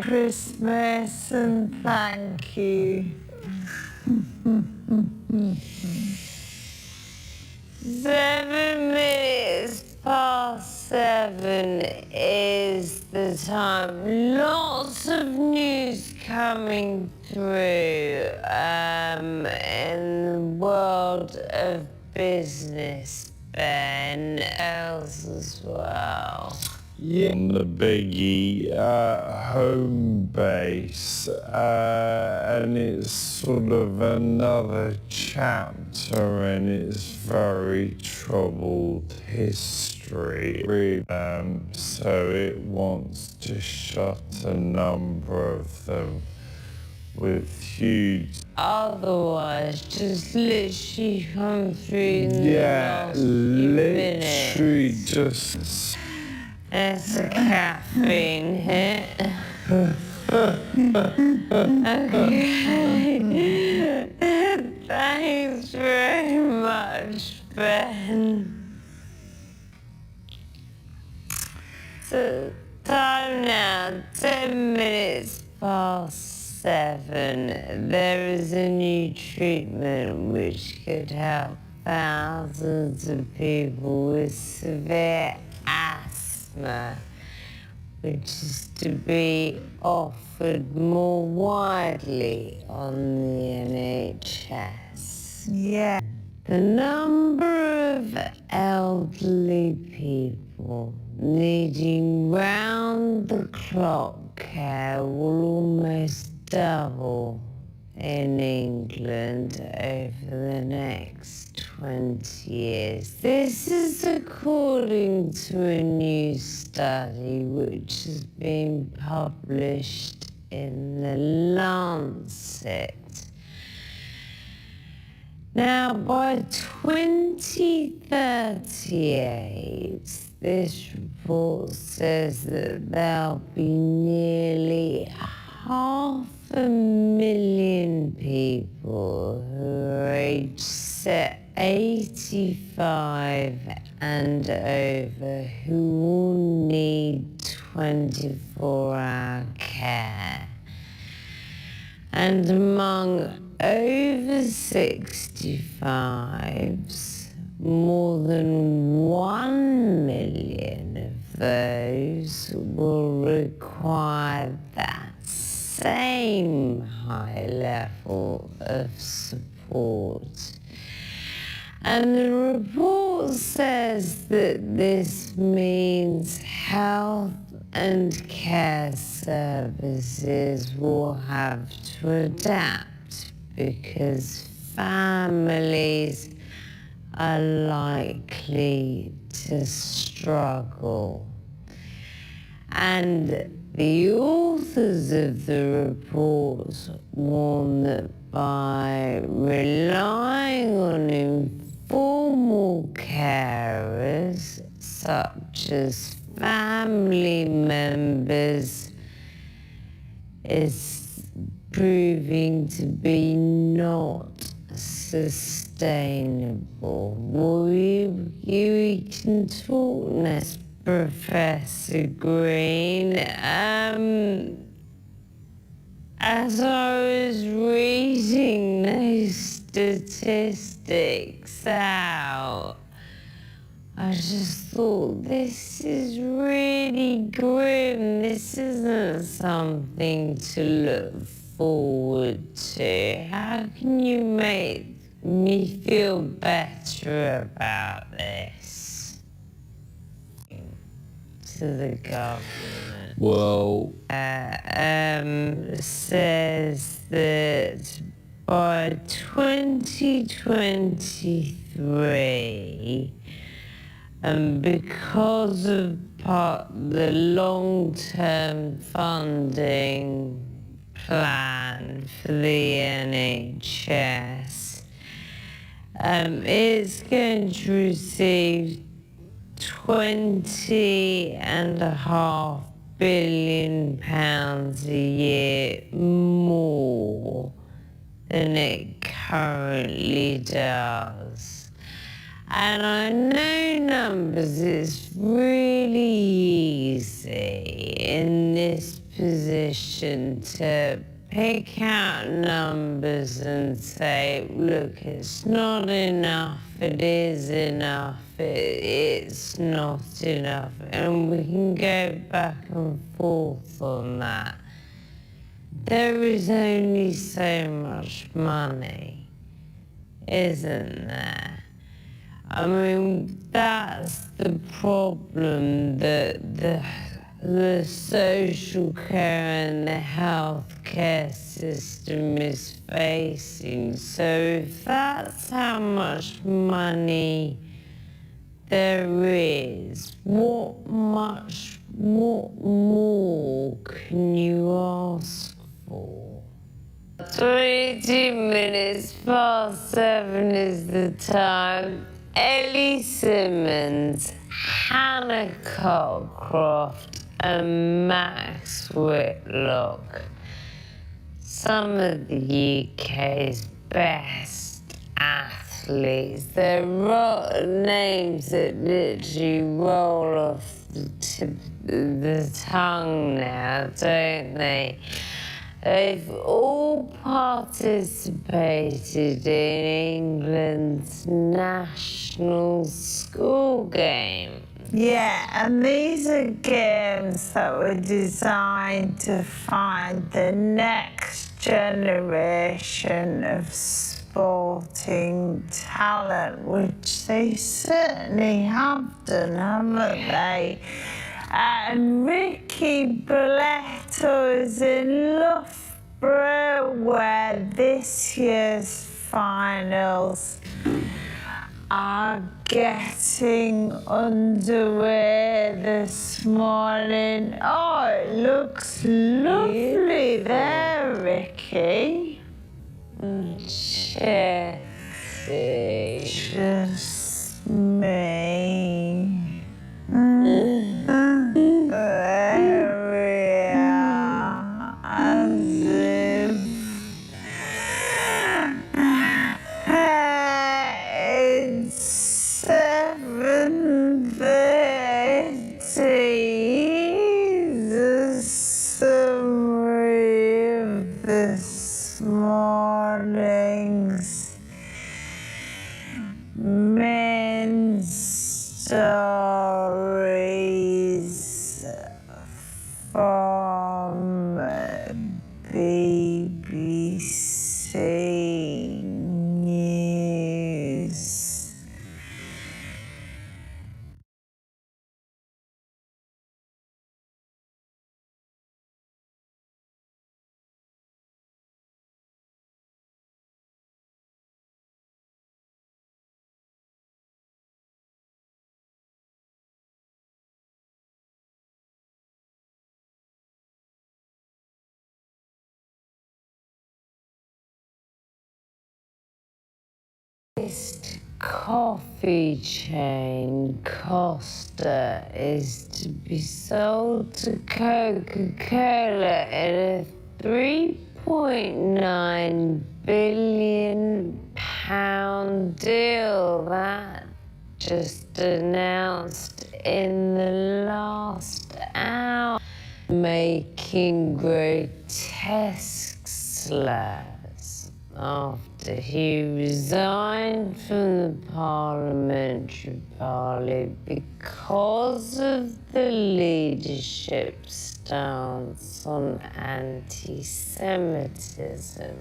Christmas and thank you. 7 minutes past 7 is the time. Lots of news coming through in the world of business, Ben, else as well. Yeah, on the biggie home base, and it's sort of another chapter in its very troubled history. So it wants to shut a number of them with huge... Otherwise, just literally come through in the last few minutes. Literally just... There's a caffeine hit. Okay. Thanks very much, Ben. So, time now, 10 minutes past 7. There is a new treatment which could help thousands of people with severe asthma, which is to be offered more widely on the NHS. Yeah. The number of elderly people needing round-the-clock care will almost double in England over the next 20 years. This is according to a new study which has been published in the Lancet. Now, by 2038, this report says that there'll be nearly 500,000 people who are aged 85 and over who will need 24-hour care. And among over 65s, more than 1 million of those will require that same high level of support. And the report says that this means health and care services will have to adapt because families are likely to struggle. And the authors of the report warn that by relying on informal carers such as family members is proving to be not sustainable. Well, you can talk next, Professor Green. As I was reading those statistics out, I just thought, this is really grim. This isn't something to look forward to. How can you make me feel better about this? To the government. Well, says that by 2023, and because of the long-term funding plan for the NHS, it's going to receive £20.5 billion a year more than it currently does. And I know numbers, it's really easy in this position to pick out numbers and say, look, it's not enough, it is enough, it's not enough, and we can go back and forth on that. There is only so much money, isn't there? I mean, that's the problem that the social care and the healthcare system is facing. So if that's how much money there is, what more can you ask for? 22 minutes past 7 is the time. Ellie Simmons, Hannah Cockcroft and Max Whitlock, some of the UK's best athletes. They're names that literally roll off the tip of the tongue now, don't they? They've all participated in England's national school game. Yeah, and these are games that were designed to find the next generation of sporting talent, which they certainly have done, haven't they? And Ricky Boletto is in Loughborough, where this year's finals are getting underway this morning. Oh, it looks lovely there, Ricky. Munchetty. Just me. There we are, as if it's 7:30. The summary of this morning's men's stories from BBC News. Iced coffee chain Costa is to be sold to Coca-Cola in a £3.9 billion deal that just announced in the last hour, making grotesque slurs after he resigned from the parliamentary party because of the leadership's stance on anti-Semitism.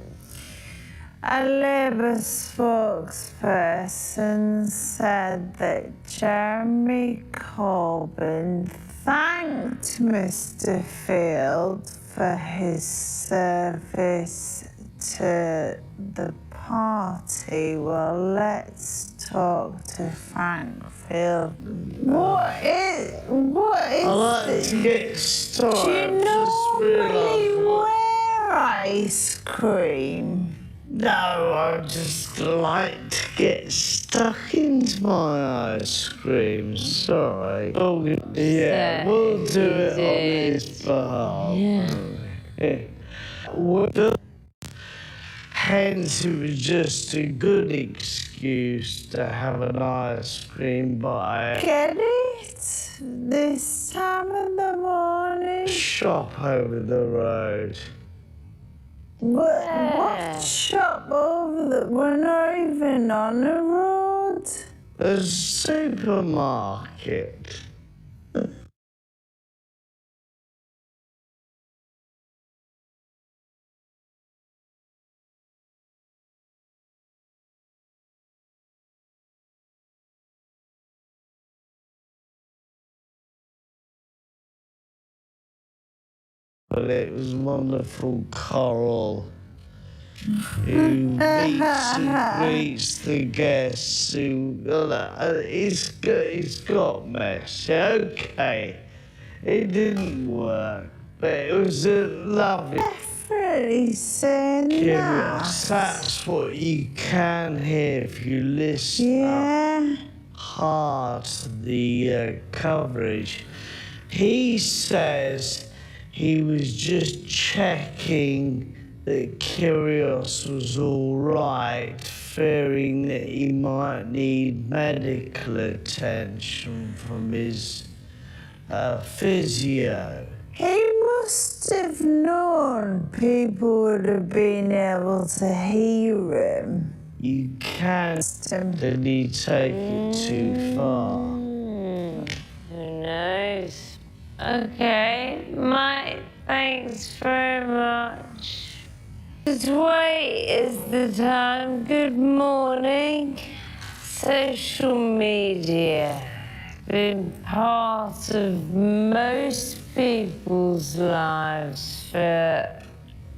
A Labour spokesperson said that Jeremy Corbyn thanked Mr. Field for his service to the party. Well, let's talk to Frank Field. What is I like to get started. Do you normally wear ice cream? No, I just like to get stuck into my ice cream. Sorry. Oh, yeah, we'll do it on his behalf. Yeah. Hence, it was just a good excuse to have an ice cream, but Get it? this time of the morning? Shop over the road. What shop over the... We're not even on a road. A supermarket. But it was wonderful Coral who meets and greets the guests who it's got messy. Okay, it didn't work, but it was a lovely Definitely saying experience. that. That's what you can hear if you listen Yeah. hard to the coverage. He says he was just checking that Kyrgios was all right, fearing that he might need medical attention from his physio. He must have known people would have been able to hear him. You can't really take it too far. Who knows? Okay, Mike, thanks very much. Wait is the time. Good morning. Social media been part of most people's lives for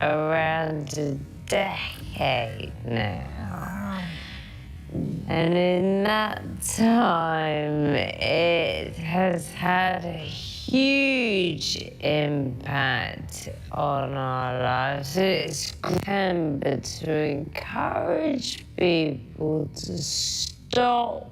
around a decade now. And in that time, it has had a huge impact on our lives. It's September to encourage people to stop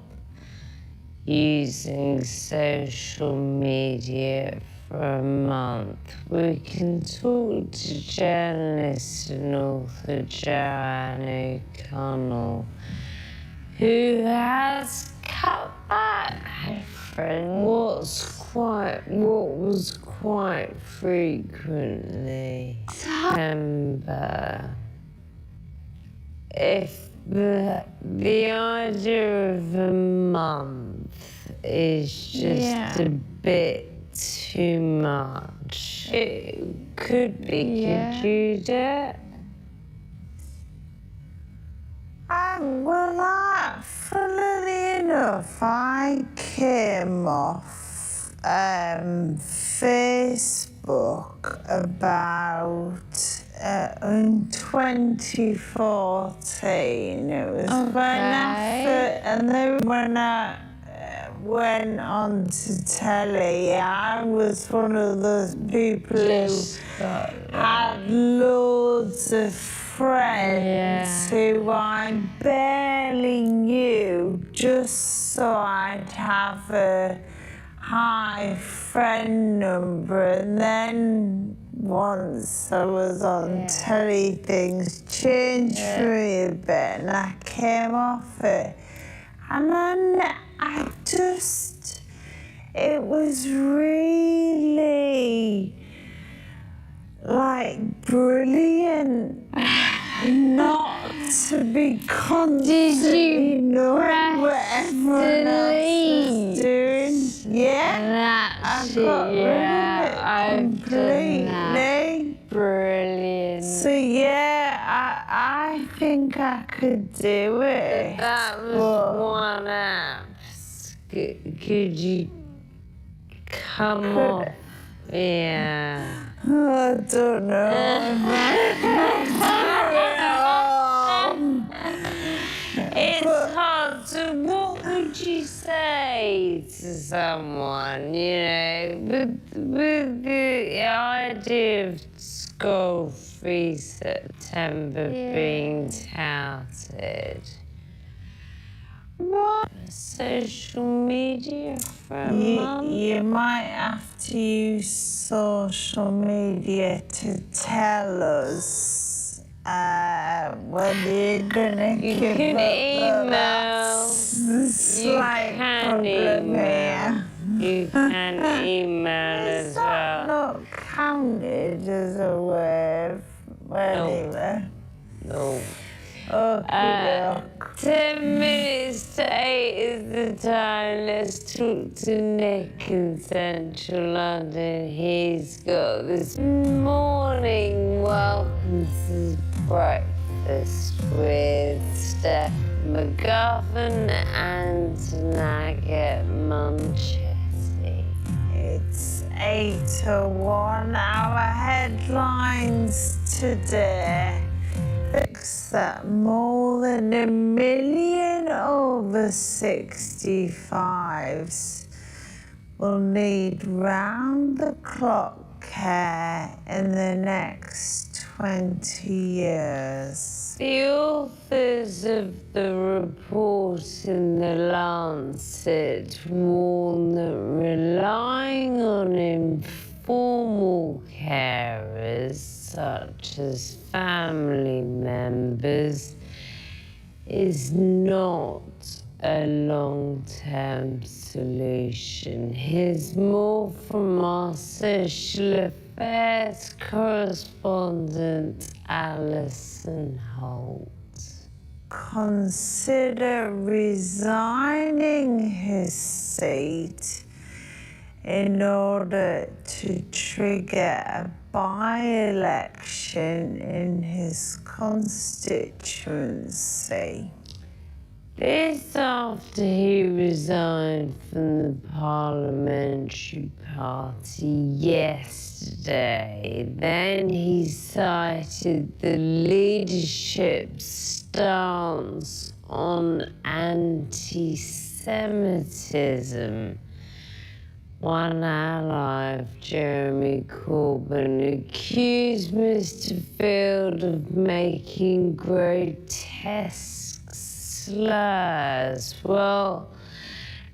using social media for a month. We can talk to journalist and author Joanne O'Connell, who has cut back from what was quite frequently September. If the idea of a month is just a bit too much, it could be. Could you do it? Well, funnily enough, I came off Facebook about in 2014. It was when I went on to telly, I was one of those people who had loads of friends who I barely knew, just so I'd have a high friend number. And then once I was on telly, things changed for me a bit, and I came off it. And then I just, it was really like brilliant not to be constantly knowing what everyone else is doing. Yeah, I got rid of it completely. Brilliant. So I think I could do it. That was one app. Could you come off? Yeah. I don't know. It's hard to. What would you say to someone, with the idea of school-free September being touted? What? Social media for a month? You might have to use social media to tell us whether you're gonna give can up. email. That's the slight problem here. You can email as Is well. that not counted as a word? Anyway. No. Okay, 10 minutes to 8 is the time. Let's talk to Nick in central London. He's got this morning welcome to breakfast with Steph McGovern and Naga Munchetty. It's 8:01. Our headlines today. That more than 1 million over 65s will need round-the-clock care in the next 20 years. The authors of the report in the Lancet warn that relying on informal carers, such as family members, is not a long-term solution. Here's more from our social affairs correspondent Alison Holt. Consider resigning his seat in order to trigger a by-election in his constituency. This after he resigned from the Parliamentary Party yesterday. Then he cited the leadership's stance on anti-Semitism. One ally of Jeremy Corbyn accused Mr. Field of making grotesque slurs. Well,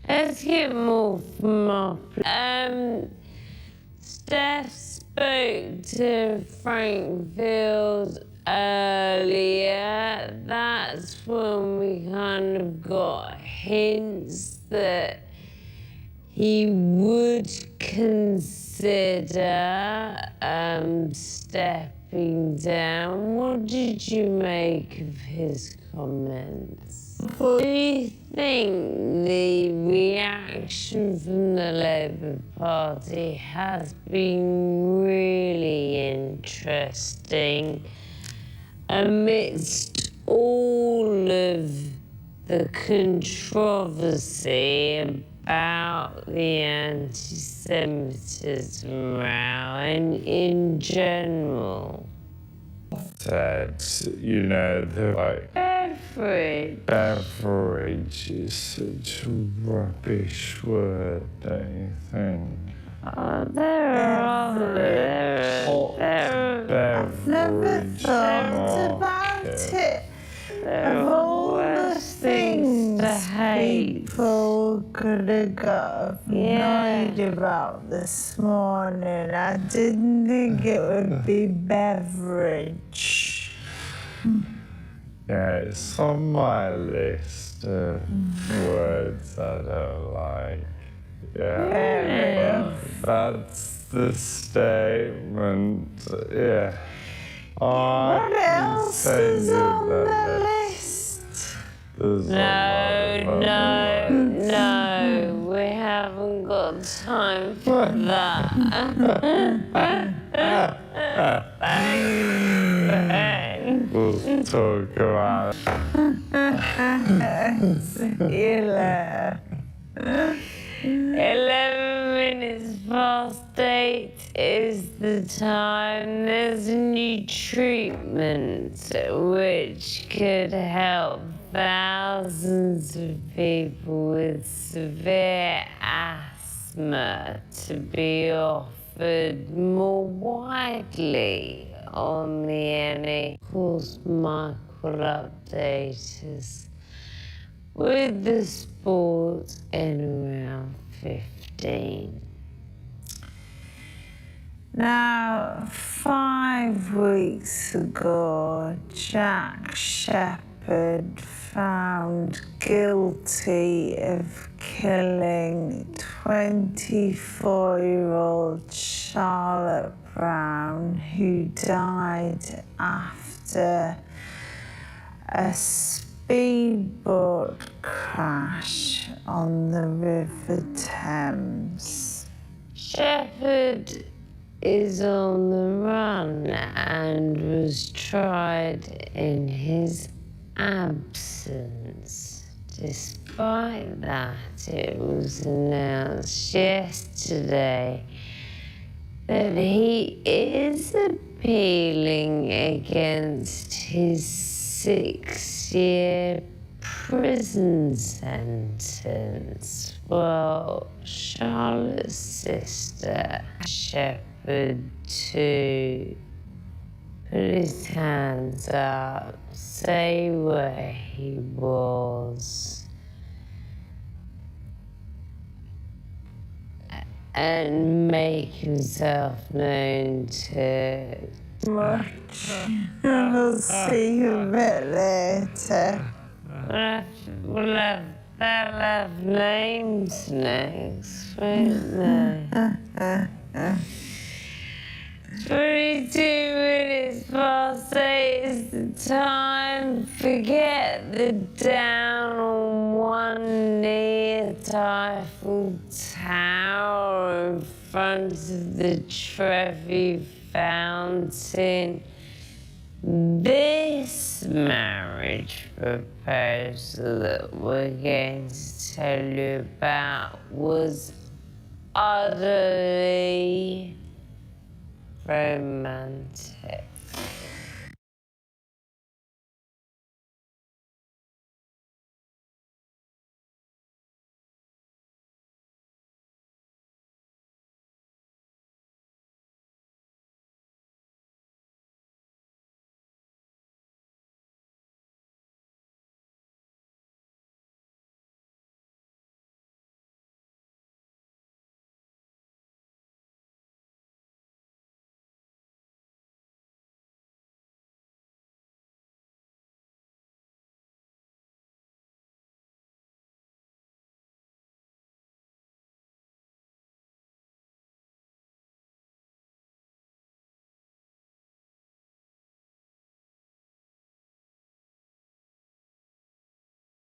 let's get more from our... Steph spoke to Frank Field earlier. That's when we kind of got hints that he would consider stepping down. What did you make of his comments? Do you think the reaction from the Labour Party has been really interesting amidst all of the controversy about the anti-Semitism row and in general? That, you know, beverage is such a rubbish word, don't you think? I've never thought about it. Of all the things people could have got annoyed about this morning, I didn't think it would be beverage. Yeah, it's on my list of words I don't like. Yeah, that's the statement. Yeah. What else is on the list? No, we haven't got time for that. We'll talk about See you later. 11 minutes past 8 is the time. There's a new treatment which could help thousands of people with severe asthma to be offered more widely on the NHS. Of course, Mike will update us with the sport in around 15. Now, 5 weeks ago, Jack Shepherd Shepherd found guilty of killing 24-year-old Charlotte Brown, who died after a speedboat crash on the River Thames. Shepherd is on the run and was tried in his absence. Despite that, it was announced yesterday that he is appealing against his 6-year prison sentence. Well, Charlotte's sister, Shepherd, to put his hands up, say where he was, and make himself known to Much. We'll see you a bit later. They'll have names next, won't they? 22 minutes past 8 is the time. Forget the down on one knee at Eiffel Tower in front of the Trevi Fountain. This marriage proposal that we're going to tell you about was utterly romantic.